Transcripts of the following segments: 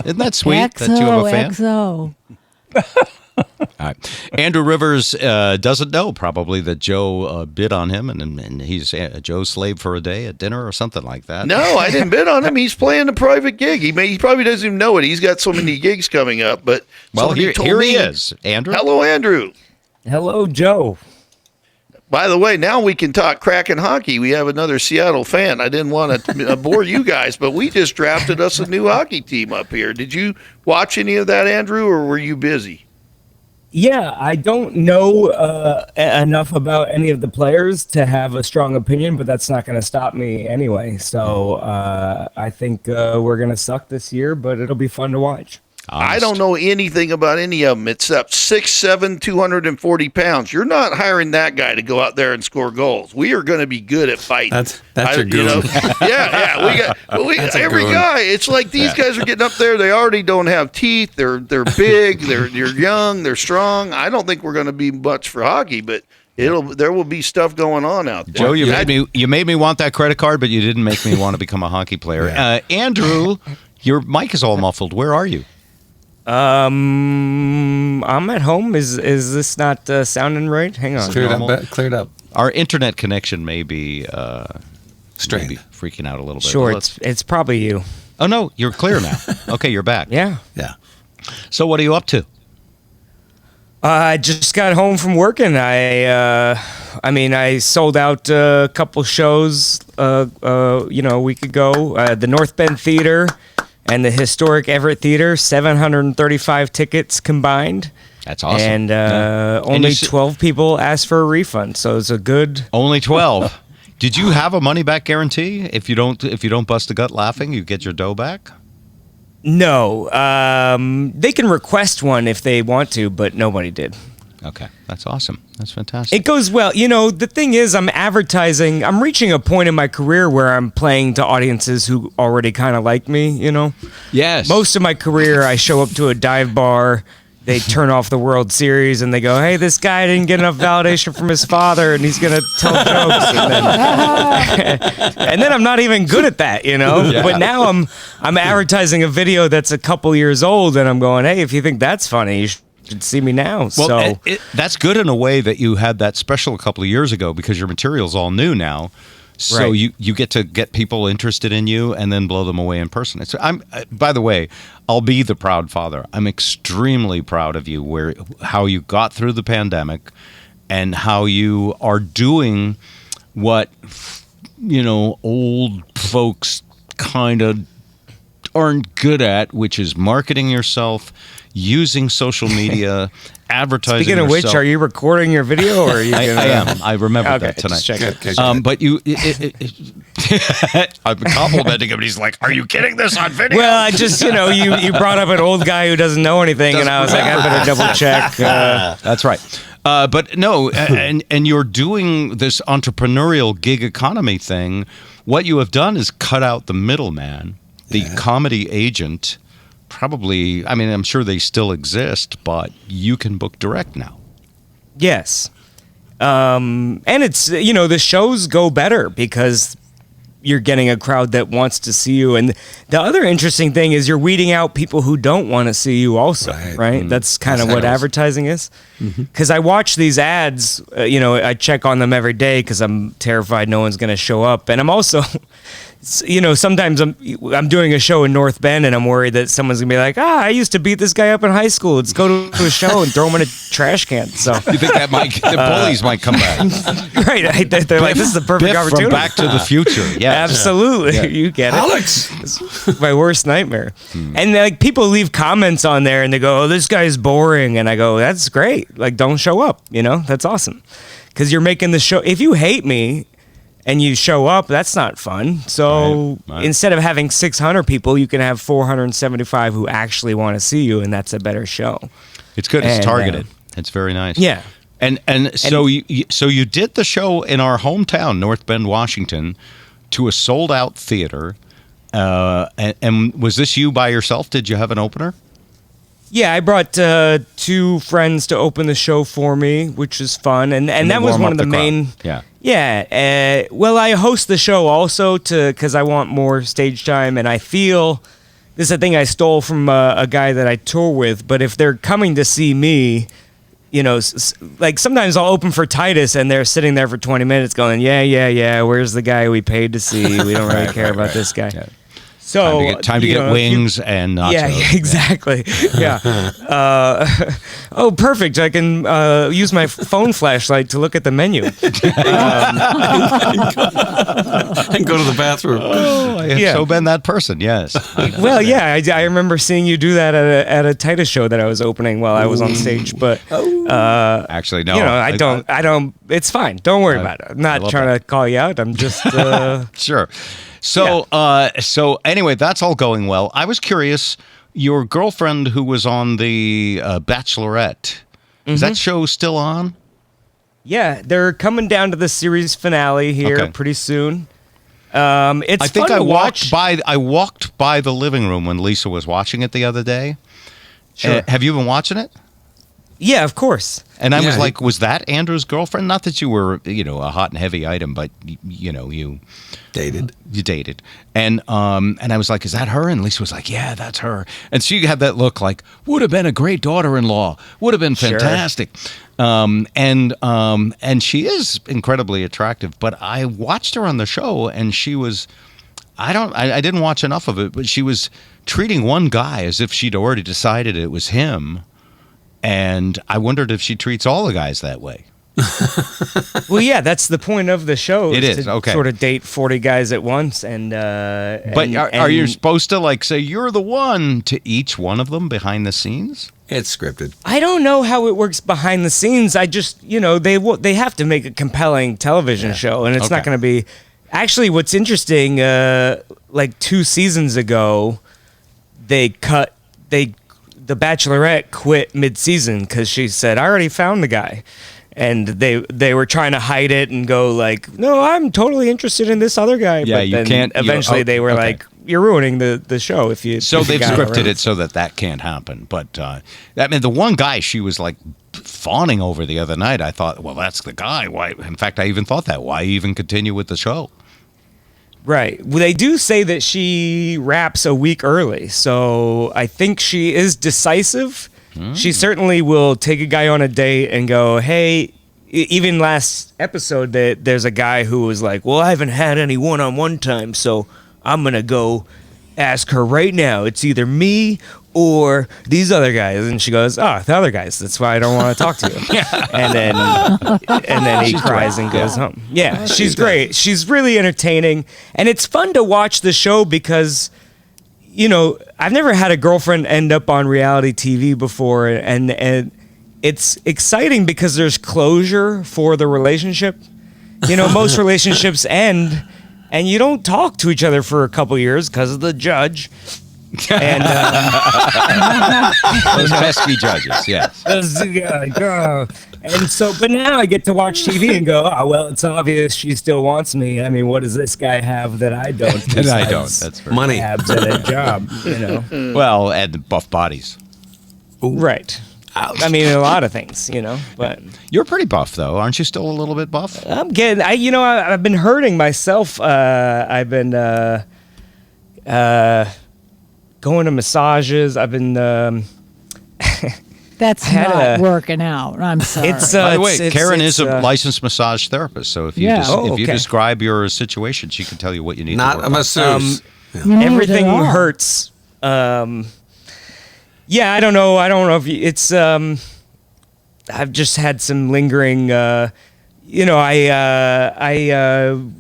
Isn't that sweet that you have a fan? XO. All right. Andrew Rivers doesn't know probably that Joe bid on him, and he's Joe's slave for a day at dinner or something like that. No, I didn't bid on him. He's playing a private gig. He probably doesn't even know it. He's got so many gigs coming up. But well, here he is, Andrew. Hello, Andrew. Hello, Joe. By the way, now we can talk Kraken hockey. We have another Seattle fan. I didn't want to bore you guys, but we just drafted us a new hockey team up here. Did you watch any of that, Andrew, or were you busy? Yeah, I don't know enough about any of the players to have a strong opinion, but that's not going to stop me anyway. So I think we're going to suck this year, but it'll be fun to watch. I don't know anything about any of them except 6'7", 240 pounds. You're not hiring that guy to go out there and score goals. We are going to be good at fighting. That's your goon. You know? Yeah. Every guy. It's like these guys are getting up there. They already don't have teeth. They're big. They're young. They're strong. I don't think we're going to be much for hockey, but there will be stuff going on out there. Joe, you made me want that credit card, but you didn't make me want to become a hockey player. Andrew, your mic is all muffled. Where are you? I'm at home. Is this not sounding right? Hang on. Cleared up. Our internet connection may be strained. Maybe freaking out a little bit. Sure, it's probably you. Oh no, you're clear now. Okay, you're back. Yeah. So what are you up to? I just got home from working. I sold out a couple shows, a week ago. The North Bend Theater and the historic Everett Theater, 735 tickets combined. That's awesome. And only 12 people asked for a refund, so it's a good. Only 12. Did you have a money back guarantee? If you don't bust a gut laughing, you get your dough back? No, they can request one if they want to, but nobody did. Okay, that's awesome. That's fantastic. It goes well. The thing is, I'm advertising. I'm reaching a point in my career where I'm playing to audiences who already kind of like me, Yes. Most of my career, I show up to a dive bar. They turn off the World Series and they go, "Hey, this guy didn't get enough validation from his father, and he's gonna tell jokes." And then I'm not even good at that, Yeah. But now I'm advertising a video that's a couple years old, and I'm going, "Hey, if you think that's funny, you should see me now." Well, that's good in a way that you had that special a couple of years ago because your material's all new now. So right. you get to get people interested in you and then blow them away in person. By the way, I'll be the proud father. I'm extremely proud of you how you got through the pandemic and how you are doing what, old folks kind of aren't good at, which is marketing yourself, using social media, advertising. Speaking of yourself. Which, are you recording your video or are you? I am. I remember that tonight. But I've been complimenting him, and he's like, "Are you getting this on video?" Well, I just, you brought up an old guy who doesn't know anything, and I was like, I better double check. That's right. But no, and you're doing this entrepreneurial gig economy thing. What you have done is cut out the middleman, the comedy agent. Probably, I'm sure they still exist, but you can book direct now. Yes. And it's, the shows go better because you're getting a crowd that wants to see you. And the other interesting thing is you're weeding out people who don't want to see you also, right? That's kind of what advertising is. Because I watch these ads, I check on them every day because I'm terrified no one's going to show up. And I'm also... sometimes I'm doing a show in North Bend and I'm worried that someone's gonna be like, I used to beat this guy up in high school. Let's go to a show and throw him in a trash can. So you think that the bullies might come back? Right? They're like, this is the perfect opportunity. From Back to the Future. Yeah, absolutely. Yeah. You get it, Alex. It's my worst nightmare. And people leave comments on there and they go, "Oh, this guy's boring," and I go, "That's great. Like, don't show up. That's awesome because you're making the show. If you hate me." And you show up, that's not fun. So instead of having 600 people, you can have 475 who actually want to see you, and that's a better show. It's good. It's targeted. It's very nice. Yeah. And so you did the show in our hometown, North Bend, Washington, to a sold-out theater. And was this you by yourself? Did you have an opener? Yeah, I brought two friends to open the show for me, which was fun. And that was one of the main... Yeah. Yeah. Well, I host the show also because I want more stage time, and I feel this is a thing I stole from a guy that I tour with. But if they're coming to see me, you know, like sometimes I'll open for Titus and they're sitting there for 20 minutes going, yeah. Where's the guy we paid to see? We don't really care about this guy. Yeah. So time to get wings and nachos. Yeah, exactly. Yeah. Oh, perfect. I can use my phone flashlight to look at the menu. And go to the bathroom. Oh, I have so been that person. Yes. Well, yeah, I remember seeing you do that at a Titus show that I was opening while I was on stage. But actually, no. You know, I don't. It's fine. Don't worry about it. I'm not trying to call you out. I'm just sure. So, so anyway, that's all going well. I was curious, your girlfriend who was on the Bachelorette, is that show still on? Yeah, they're coming down to the series finale here pretty soon. It's I think fun I to walked watch. by the living room when Lisa was watching it the other day. Sure. Have you been watching it? Yeah, of course. And I was like, was that Andrew's girlfriend? Not that you were, you know, a hot and heavy item, but you know, you dated. And I was like, is that her? And Lisa was like, yeah, that's her. And she had that look like, would have been a great daughter-in-law, would have been fantastic. Sure. And she is incredibly attractive, but I watched her on the show and she was, I didn't watch enough of it, but she was treating one guy as if she'd already decided it was him. And I wondered if she treats all the guys that way. Well, yeah, that's the point of the show. It is, to okay. sort of date 40 guys at once, and but are you supposed to like say you're the one to each one of them behind the scenes? It's scripted. I don't know how it works behind the scenes. I just, you know, they have to make a compelling television show, and it's not going to be. Actually, what's interesting, like 2 seasons ago, the Bachelorette quit mid-season because she said, I already found the guy. And they were trying to hide it and go like, no, I'm totally interested in this other guy. Yeah, but you then can't. Eventually, they were like, you're ruining the show if you. So if you they've got scripted already. it so that can't happen. But I mean, the one guy she was like fawning over the other night, I thought, well, that's the guy. Why? In fact, I even thought that. Why even continue with the show? Right. Well, they do say that she wraps a week early, so I think she is decisive. She certainly will take a guy on a date and go, hey. Even last episode, there's a guy who was like, well, I haven't had any one-on-one time, so I'm going to go ask her right now. It's either me or these other guys. And she goes, the other guys. That's why I don't want to talk to you. and then he cries and goes home. Yeah, she's great. She's really entertaining. And it's fun to watch the show because, you know, I've never had a girlfriend end up on reality TV before. And it's exciting because there's closure for the relationship. You know, most relationships end and you don't talk to each other for a couple years because of the judge. And those pesky judges, yes. And so, but now I get to watch TV and go, oh, well, it's obvious she still wants me. I mean, what does this guy have that I don't? That I don't. That's very money, abs, and a job. You know. Well, and buff bodies. Ooh. Right. Ouch. I mean, a lot of things, you know, but You're pretty buff, though. Aren't you still a little bit buff? I'm getting, I've been hurting myself. I've been going to massages. I've been. That's not working out. I'm sorry. It's By the way, Karen it's, is a licensed massage therapist, so if you Yeah. if you describe your situation, she can tell you what you need. Not to a work on. masseuse. You need everything it all. hurts. Yeah, I don't know. I don't know if it's. I've just had some lingering. You know,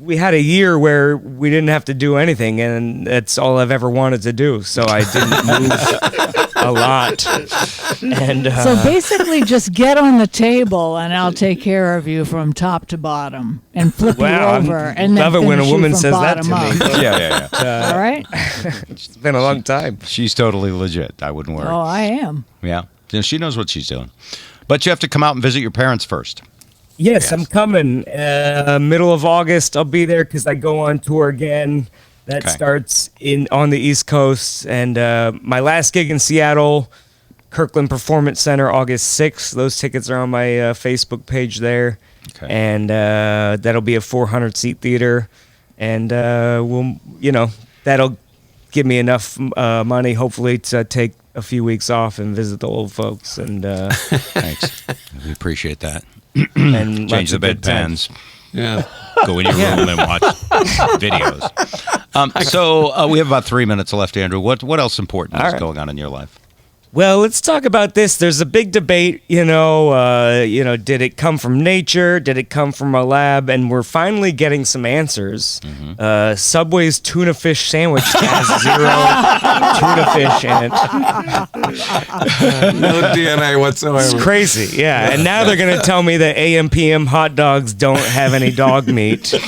we had a year where we didn't have to do anything, and that's all I've ever wanted to do. So I didn't move a lot. And So basically, just get on the table, and I'll take care of you from top to bottom, and flip you over, and then love it when a finish you woman from says that bottom to up. me. Yeah. All right? It's been a long time. She's totally legit. I wouldn't worry. Oh, I am. Yeah, she knows what she's doing. But you have to come out and visit your parents first. Yes, I'm coming. Middle of August, I'll be there because I go on tour again. That starts on the East Coast, and my last gig in Seattle, Kirkland Performance Center, August 6th. Those tickets are on my Facebook page there, and that'll be a 400-seat theater, and we'll, that'll give me enough money, hopefully, to take a few weeks off and visit the old folks. And Thanks. We appreciate that. and Change lots the of good times. bedpans. Yeah. Go in your room and watch videos. So we have about 3 minutes left, Andrew. What else important is right. going on in your life? Well, let's talk about this. There's a big debate, did it come from nature? Did it come from a lab? And we're finally getting some answers. Mm-hmm. Subway's tuna fish sandwich has 0 tuna fish in it. No DNA whatsoever. It's crazy, yeah. And now they're going to tell me that AM PM hot dogs don't have any dog meat. A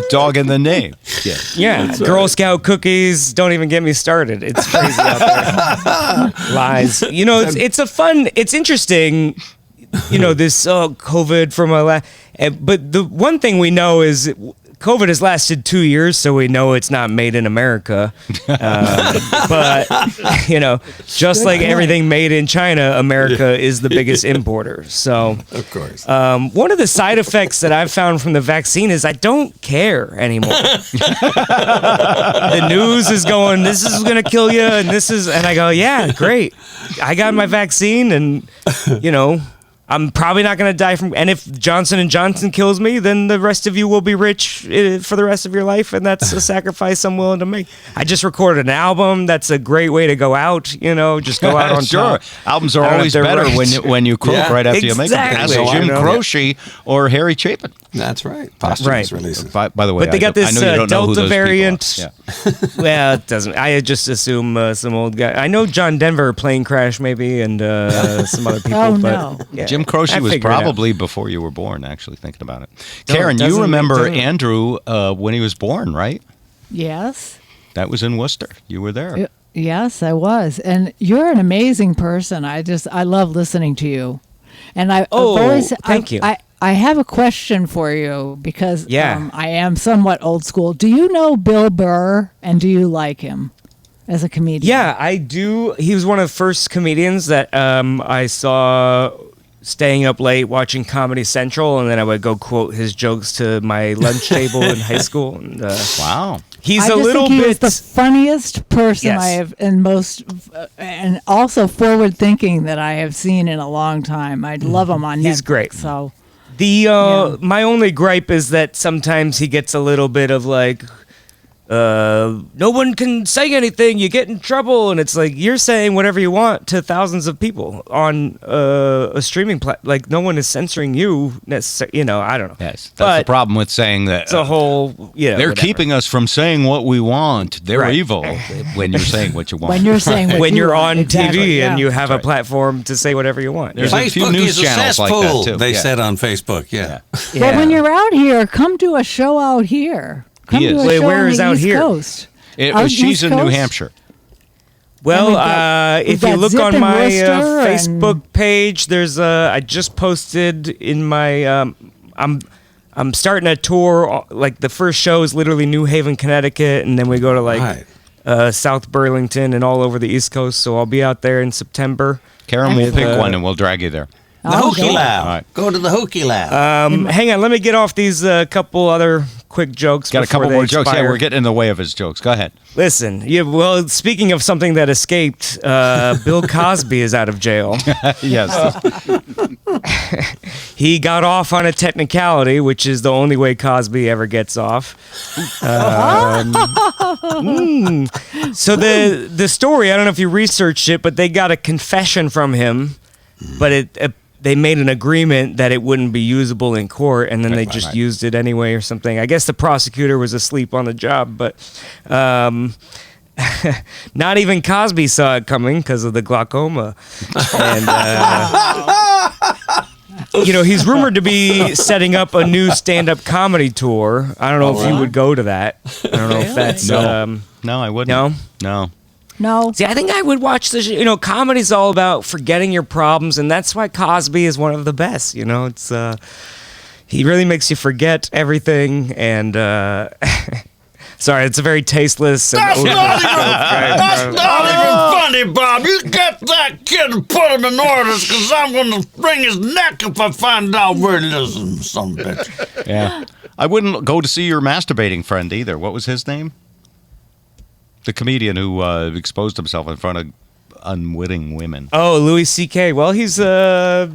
dog in the name. Yeah. Yeah, Girl Scout cookies, don't even get me started. It's crazy out there. Lies. It's interesting, this COVID from a lab. But the one thing we know is COVID has lasted 2 years, so we know it's not made in America. But, just like everything made in China, America is the biggest importer. So, Of course. one of the side effects that I've found from the vaccine is I don't care anymore. The news is going, this is going to kill you, and I go, yeah, great. I got my vaccine, and, I'm probably not going to die from. And if Johnson & Johnson kills me, then the rest of you will be rich for the rest of your life, and that's a sacrifice I'm willing to make. I just recorded an album. That's a great way to go out. Just go out on sure. top. Albums are I don't know always if they're better right. when you croak Yeah, right after you make them. exactly. Ask Jim I know. Croce or Harry Chapin. That's right. Posthumous releases. By the way, But they got I this know you don't know who Delta those people are. variant. Yeah. Well, it doesn't. I just assume some old guy. I know John Denver, plane crash maybe, and some other people. Oh, but, no. yeah, Jim Croce I was figured it out. probably before you were born, actually, thinking about it. No, it Karen, you doesn't- remember it doesn't- Andrew when he was born, right? Yes. That was in Worcester. You were there. Yes, I was. And you're an amazing person. I love listening to you. And Thank you. I have a question for you because Yeah. I am somewhat old school. Do you know Bill Burr, and do you like him as a comedian? Yeah, I do. He was one of the first comedians that I saw staying up late watching Comedy Central, and then I would go quote his jokes to my lunch table in high school. And, Wow. he's I a just little think he bit. was the funniest person Yes. I have, and most, and also forward thinking that I have seen in a long time. I love him on He's Netflix, great. So My only gripe is that sometimes he gets a little bit of like, no one can say anything, you get in trouble, and it's like you're saying whatever you want to thousands of people on a streaming platform. Like no one is censoring you necessarily. I don't know. Yes. That's But the problem with saying that. it's a whole. They're whatever. keeping us from saying what we want. They're Right. evil when you're saying what you want. when you're saying what when you you're want, on exactly, TV yeah. and you have That's a platform to say whatever you want. There's Yeah. a few Facebook news is a channels like that, cesspool, too. they Yeah. said on Facebook. Yeah. But when you're out here, come to a show out here. Come He to is. a Wait, show where on is the out East here? Coast. It Out was, she's East in New Coast? Hampshire. Well, we've if you got look Zip on and my Worcester and- Facebook page, there's I just posted in my I'm starting a tour. Like the first show is literally New Haven, Connecticut, and then we go to like South Burlington and all over the East Coast. So I'll be out there in September. Karen will With, pick one and we'll drag you there. The Oh, Hookie go. Lab. All right. Go to the Hookie Lab. Hang on, let me get off these couple other quick jokes. Got a before couple they more jokes. Yeah, expire. we're getting in the way of his jokes. Go ahead. Listen, well, speaking of something that escaped, Bill Cosby is out of jail. Yes. He got off on a technicality, which is the only way Cosby ever gets off. So the story, I don't know if you researched it, but they got a confession from him, but they made an agreement that it wouldn't be usable in court, and then they just used it anyway or something. I guess the prosecutor was asleep on the job, but not even Cosby saw it coming because of the glaucoma. And he's rumored to be setting up a new stand-up comedy tour. I don't know if you would go to that. I don't know if that's No. No, I wouldn't. no. No. No. See, I think I would watch the comedy's all about forgetting your problems, and that's why Cosby is one of the best. It's he really makes you forget everything, and sorry, it's a very tasteless. That's not even funny, Bob. You get that kid and put him in orders, because I'm going to wring his neck if I find out where he lives, son of a bitch. Yeah. I wouldn't go to see your masturbating friend either. What was his name? The comedian who exposed himself in front of unwitting women. Oh, Louis C.K. Well, he's sure.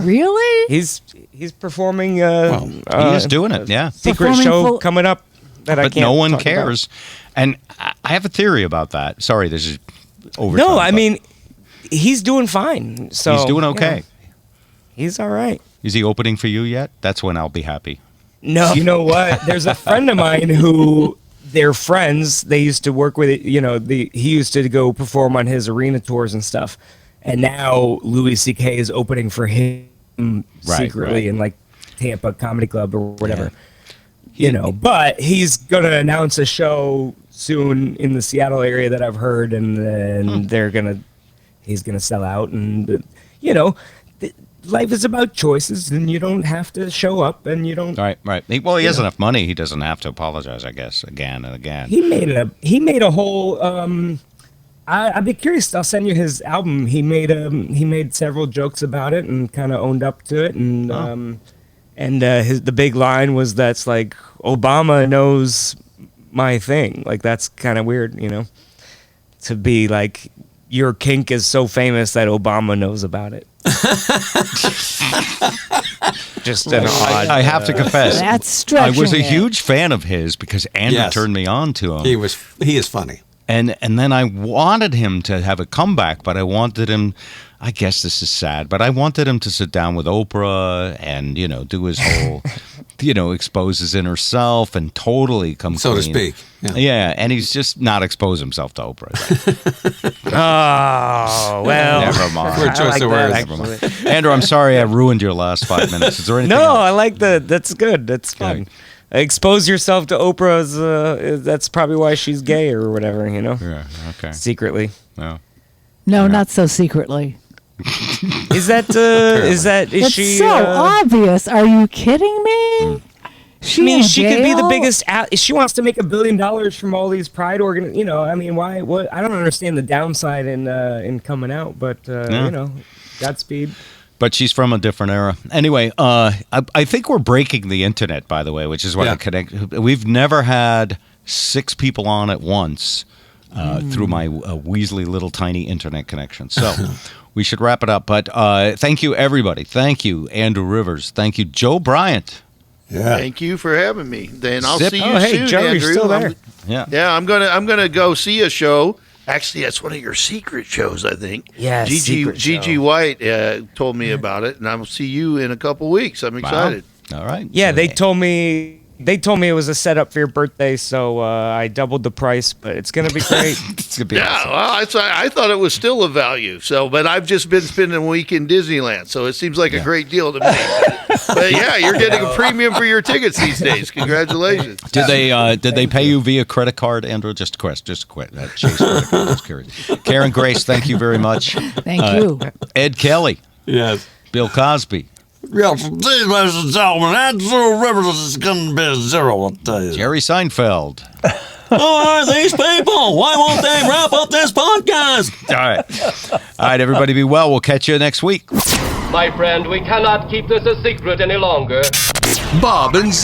Really? He's performing. He is doing it. Yeah. Secret Performing show coming up that I But can't. no one talk about. cares. And I have a theory about that. Sorry, this is over. No, I mean, he's doing fine. So he's doing you okay. know, he's all right. Is he opening for you yet? That's when I'll be happy. No, you know what? There's a friend of mine who they're friends. They used to work with it. You know, he used to go perform on his arena tours and stuff. And now Louis C.K. is opening for him secretly in like Tampa Comedy Club or whatever. You know, but he's gonna announce a show soon in the Seattle area that I've heard, and then he's gonna sell out, and you know, life is about choices, and you don't have to show up, and you don't. Right. He has enough money; he doesn't have to apologize. I guess again and again. He made a whole. I'd be curious. I'll send you his album. He made several jokes about it and kind of owned up to it, and the big line was that's like Obama knows my thing. Like that's kind of weird, you know, to be like your kink is so famous that Obama knows about it. Just an odd. I have to confess, That's stretching. I was a it. huge fan of his because Andrew Yes. turned me on to him. He is funny. And then I wanted him to have a comeback, but I wanted him. I guess this is sad, but I wanted him to sit down with Oprah and do his whole, expose his inner self and totally come So to clean. speak. Yeah, and he's just not exposed himself to Oprah. Oh well. Never mind. Good choice of words. Never mind. Andrew, I'm sorry I ruined your last 5 minutes. Is there anything No, else? I like that. That's good. That's fun. Expose yourself to Oprah's. That's probably why she's gay or whatever. You know, Yeah. Okay. secretly. No. No, not so secretly. Is that? Is It's she? so obvious. Are you kidding me? She I mean, in she could be the jail? biggest. She wants to make $1 billion from all these pride I mean, why? What? I don't understand the downside in coming out, but Godspeed. But she's from a different era. Anyway, I think we're breaking the internet, by the way, which is why I connect. We've never had 6 people on at once through my Weasley little tiny internet connection. So we should wrap it up. But thank you, everybody. Thank you, Andrew Rivers. Thank you, Joe Bryant. Yeah. Thank you for having me. Then I'll Zip. see you Oh, hey, soon, Joe, you're Andrew. still there. Yeah. I'm gonna go see a show. Actually, that's one of your secret shows, I think. Yeah, secret Gigi show. White told me about it, and I will see you in a couple weeks. I'm excited. All right. Yeah, So- they told me it was a setup for your birthday, so I doubled the price, but it's gonna be great. It's gonna be Yeah, awesome. well, I thought it was still a value. So, but I've just been spending a week in Disneyland, so it seems like a great deal to me. But yeah, you're getting a premium for your tickets these days. Congratulations. Did they pay you via credit card, Andrew? Just quit. Chase credit card. Just curious. Karen Grace, thank you very much. Thank you. Ed Kelly, Yes. Bill Cosby, Yes, indeed, ladies and gentlemen, Andrew Rivers is going to be a zero, I'll tell you. Jerry Seinfeld. Who are these people? Why won't they wrap up this podcast? All right, everybody be well. We'll catch you next week. My friend, we cannot keep this a secret any longer. Bob and